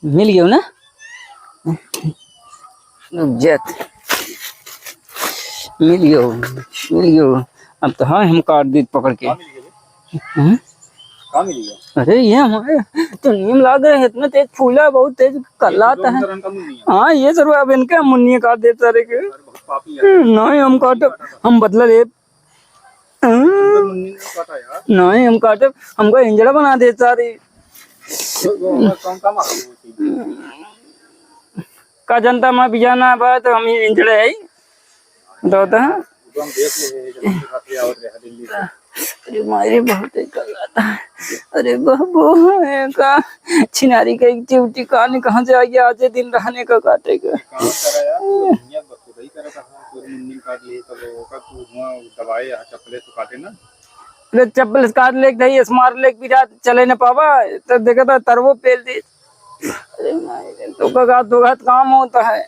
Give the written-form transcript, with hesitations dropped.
मिल गयो ना। रुक जात, मिल गयो। अब तो हाँ हम काट दी पकड़ के। हाँ? अरे ये हमारे तो नीम लाग रहे हैं, इतना तेज फूला, बहुत तेज कल्लाता है। हाँ ये जरूर, अब इनके हम मुन्नी काट देते सारे के। नहीं हम काटे, हम बदला ले। नहीं हम काटे, हमको इंजड़ा बना दे सारी। का जनता में बिजाना बा तो हम इंजड़े है तो अरे मारे बहुत कल्लाता है। अरे बहबो का छिनारी का एक चिवटी कहानी कहाँ से आ गया, आज दिन रहने का काटेगा। अरे चप्पल काट ले गई, स्मार्ट लेग भी चले न पावा तो देखा था तरवो पेल दी। अरे तो का काम होता है।